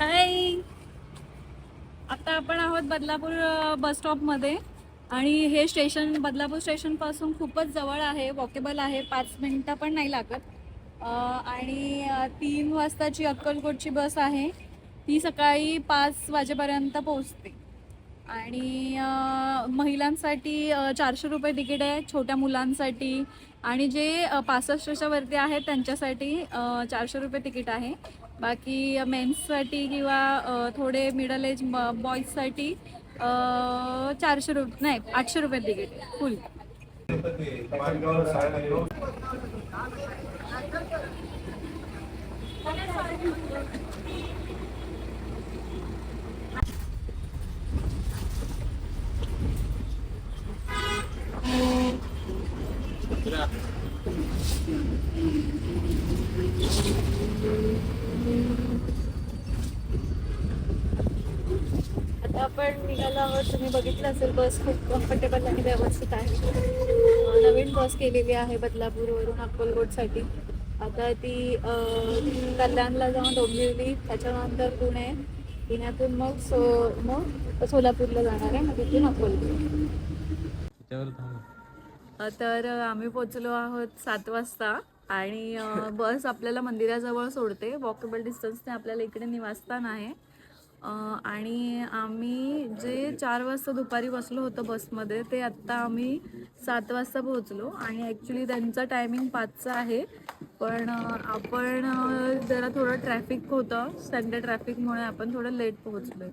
हाय, आता आपण आहोत बदलापूर बस स्टॉपमध्ये आणि हे स्टेशन बदलापूर स्टेशन पासून खूपच जवळ आहे, वॉकेबल आहे, 5 मिनिटं पण नाही लागत. आणि 3 वाजताची अक्कलकोटची बस आहे, ती सकाळी 5 वाजेपर्यंत पोहोचते. आणि महिलांसाठी 400 रुपये तिकीट आहे, छोट्या मुलांसाठी आणि जे 65च्या वरती आहेत त्यांच्यासाठी 400 रुपये तिकीट आहे. बाकी मेन्ससाठी किंवा थोडे मिडल एज बॉईजसाठी 400 रुपये नाही 800 रुपये तिकीट फुल. आता आपण निघालो आहोत. तुम्ही बघितलं असेल बस खूप कम्फर्टेबल आणि व्यवस्थित आहे. नवीन बस केलेली आहे बदलापूरवरून अक्कलकोटसाठी. आता ती कल्याणला जाऊन डोंबिवली, त्याच्यानंतर पुणे, पुण्यातून मग सोलापूरला जाणार आहे, मग तिथून अक्कलकोट. तर आम्ही पोचलो आहोत 7 वाजता आणि बस आपल्याला मंदिराजवळ सोडते. वॉकेबल डिस्टन्सने आपल्याला इकडे निवासस्थान आहे. आणि आम्ही जे 4 वाजता दुपारी बसलो होतं बसमध्ये, ते आत्ता आम्ही 7 वाजता पोहोचलो. आणि ॲक्च्युली त्यांचा टायमिंग 5चा आहे, पण आपण जरा थोडं ट्रॅफिक होतं, संडे ट्रॅफिकमुळे आपण थोडं लेट पोहोचलो.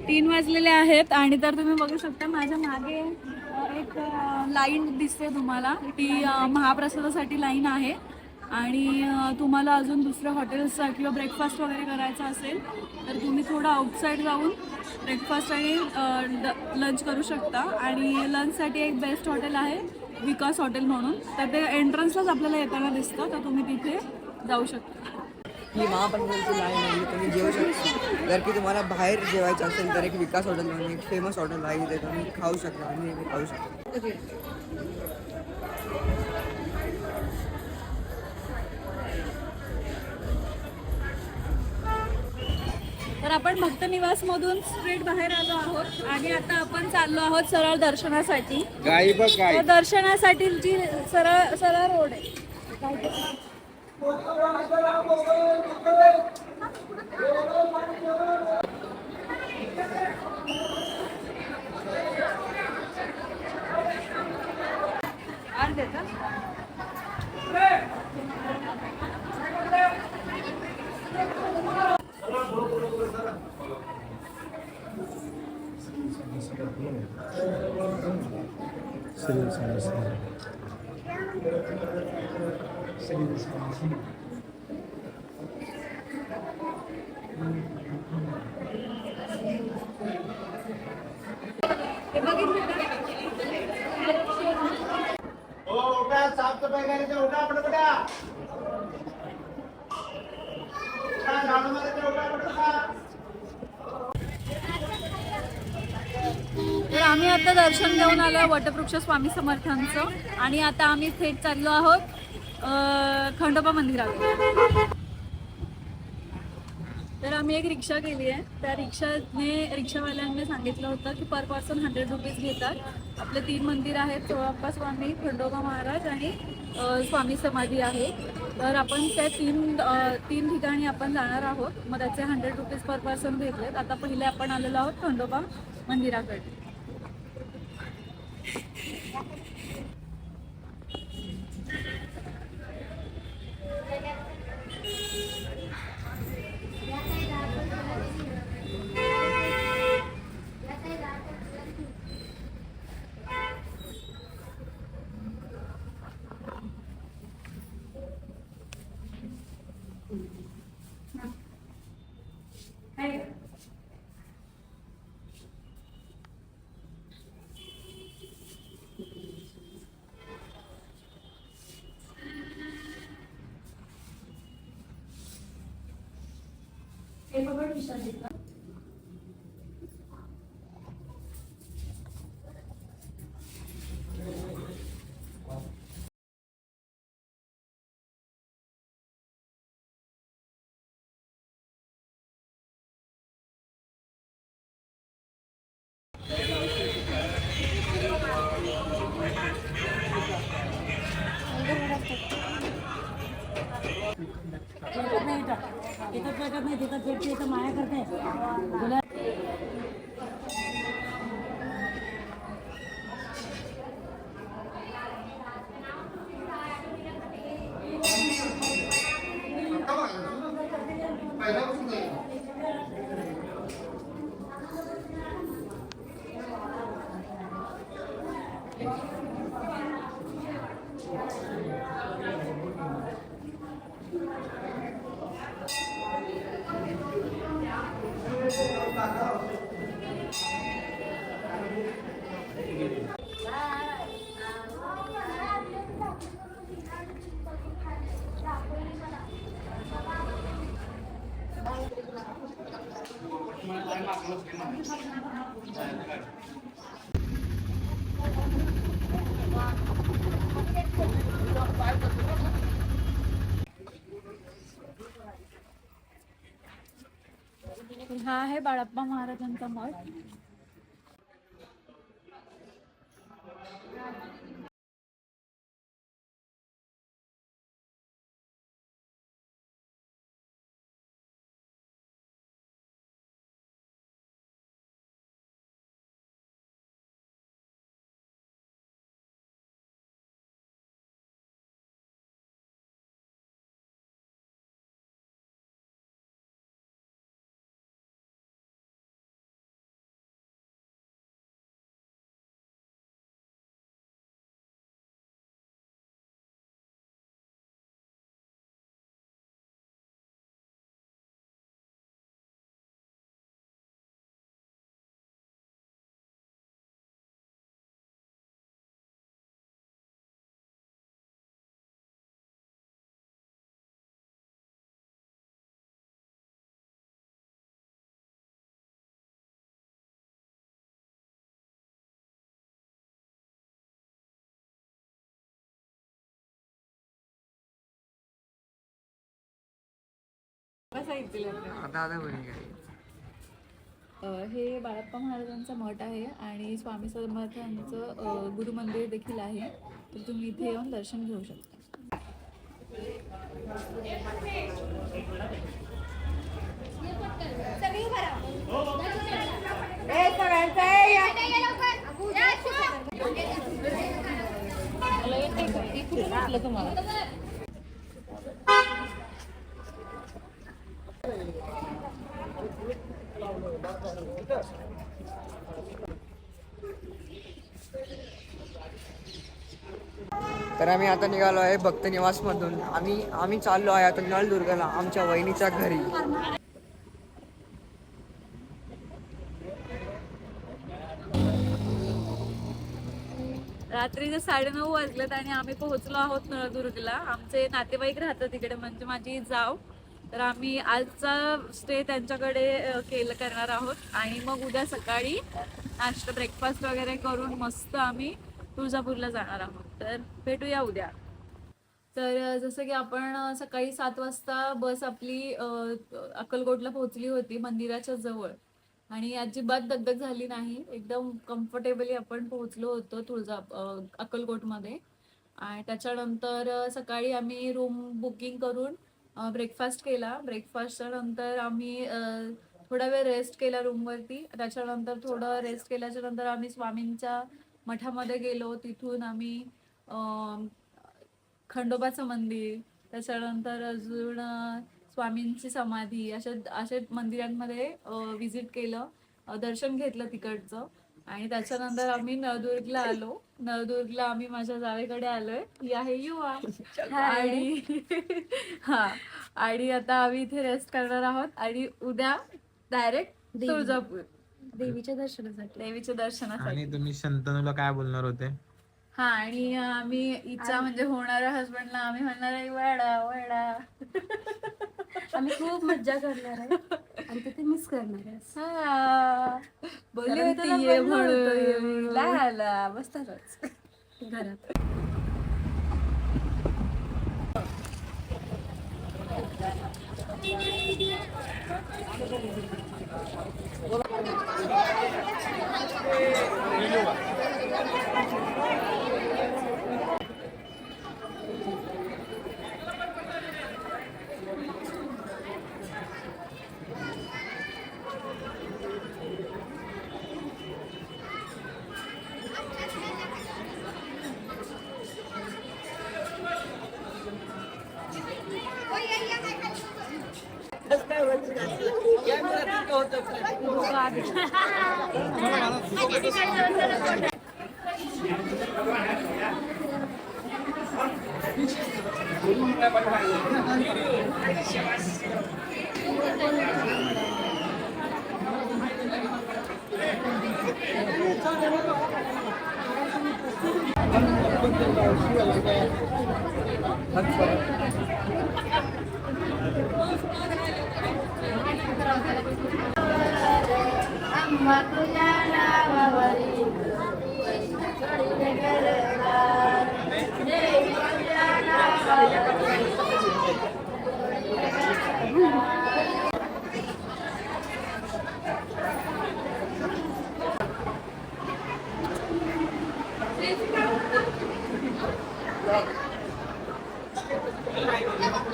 3 वाजलेले आहेत आणि तर तुम्ही बघू शकता माझ्या मागे एक लाईन दिसते तुम्हाला, ती महाप्रसादासाठी लाईन आहे. आणि तुम्हाला अजून दुसऱ्या हॉटेल्स किंवा ब्रेकफास्ट वगैरे करायचा असेल तर तुम्ही थोडं आउटसाईड जाऊन ब्रेकफास्ट आणि लंच करू शकता. आणि लंचसाठी एक बेस्ट हॉटेल आहे, विकास हॉटेल म्हणून, तर ते एंट्रन्सलाच आपल्याला येताना दिसतं, तर तुम्ही तिथे जाऊ शकता. की महाप्रसादाची लाईन आहे, तुम्ही जेवू शकता. जर की तुम्हाला बाहेर जेवायचं असेल तर एक विकास हॉटेल म्हणून एक फेमस हॉटेल आहे, तिथे तुम्ही खाऊ शकता आणि खाऊ शकता. तर आपण भक्त निवासमधून स्ट्रेट बाहेर आलो आहोत आणि आता आपण चाललो आहोत सरळ दर्शनासाठी. दर्शनासाठी जी सरळ सरळ रोड आहे. तर आम्ही आता दर्शन घेऊन आलो वटवृक्ष स्वामी समर्थांचं आणि आता आम्ही थेट चाललो आहोत खंडोबा मंदिरात. तर आम्ही एक रिक्षा केली आहे. त्या रिक्षावाल्यांनी सांगितलं होतं की पर पर्सन 100 रुपीज घेतात. आपले 3 मंदिर आहेत, चोळप्पा स्वामी, खंडोबा महाराज आणि स्वामी समाधी आहे. तर आपण त्या तीन ठिकाणी आपण जाणार आहोत. मग त्याचे 100 रुपीज पर पर्सन घेतलेत. आता पहिले आपण आलेलो आहोत खंडोबा मंदिराकडे. तिथं पेटत नाही, तिथं पेटते, इथं माया करते तुला. हा आहे बाळाप्पा महाराजांचा मठ. हे बाळाप्पा महाराजांचा मठ आहे आणि स्वामी समर्थांचं गुरुमंदिर देखील आहे. तर तुम्ही इथे येऊन दर्शन घेऊ शकता. तर आम्ही आता निघालो आहे भक्त निवास मधून. आम्ही चाललो आहे आता नळदुर्गला आमच्या वहिनीच्या घरी. रात्रीचे 9:30 वाजलेत आणि आम्ही पोहोचलो आहोत नळदुर्गला. आमचे नातेवाईक राहतात तिकडे, म्हणजे माझी जाव. तर आम्ही आजचा स्टे त्यांच्याकडे करणार आहोत आणि मग उद्या सकाळी नाश्ता ब्रेकफास्ट वगैरे करून मस्त आम्ही तुळजापूरला जाणार आहोत. तर भेटूया उद्या. तर जसं की आपण सकाळी 7 वाजता बस आपली अक्कलकोटला पोहोचली होती मंदिराच्या जवळ आणि अजिबात दगदग झाली नाही. एकदम कम्फर्टेबली आपण पोहोचलो होतो अक्कलकोटमध्ये. आणि त्याच्यानंतर सकाळी आम्ही रूम बुकिंग करून ब्रेकफास्ट केला. ब्रेकफास्टच्या नंतर आम्ही थोडा वेळ रेस्ट केला रूमवरती. त्याच्यानंतर थोडं रेस्ट केल्याच्या नंतर आम्ही स्वामींच्या मठामध्ये गेलो. तिथून आम्ही खंडोबाचं मंदिर, त्याच्यानंतर अजून स्वामींची समाधी, अशा मंदिरांमध्ये विजिट केलं, दर्शन घेतलं तिकडचं. आणि त्याच्यानंतर आम्ही नळदुर्गला आलो. नळदुर्गला आम्ही माझ्या जावेकडे आलोय. ही आहे युवा. आणि आणि आता आम्ही इथे रेस्ट करणार आहोत आणि उद्या डायरेक्ट तुळजापूर देवीच्या दर्शनासाठी. आणि तुम्ही शंतनूला काय बोलणार होते? हा, आणि आम्ही हिच्या म्हणजे होणाऱ्या हसबंडला आम्ही म्हणणार आहे वडा वडा. आम्ही खूप मज्जा करणार आहे आणि तिथे मिस करणार आहे. हा, बोलली होती ये म्हणून. ला बसतातच घरात.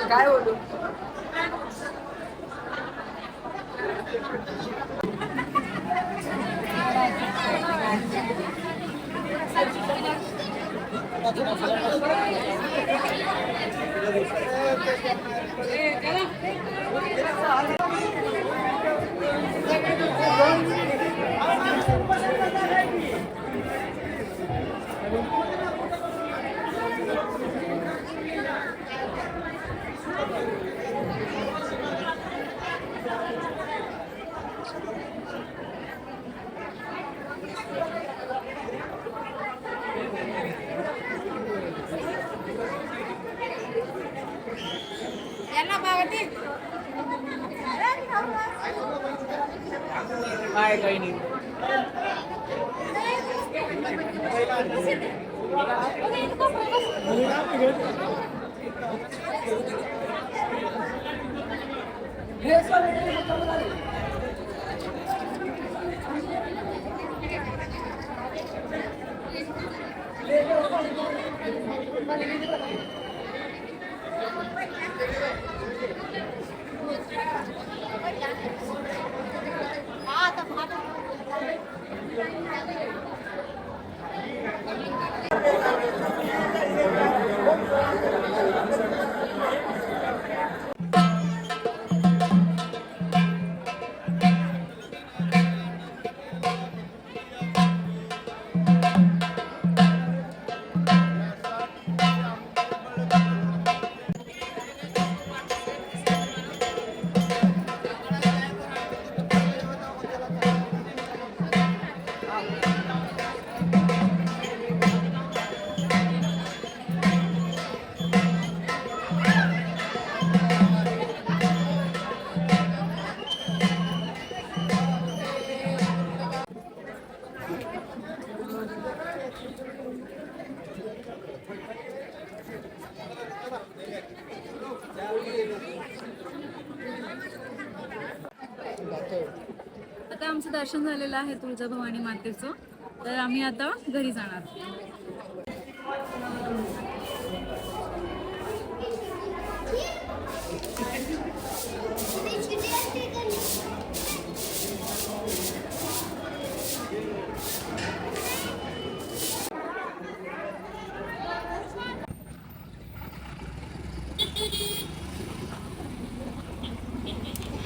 काय बोलू काय काही नाही आता आमचं दर्शन झालेलं आहे तुळजाभवानी मातेचं. तर आम्ही आता घरी जाणार.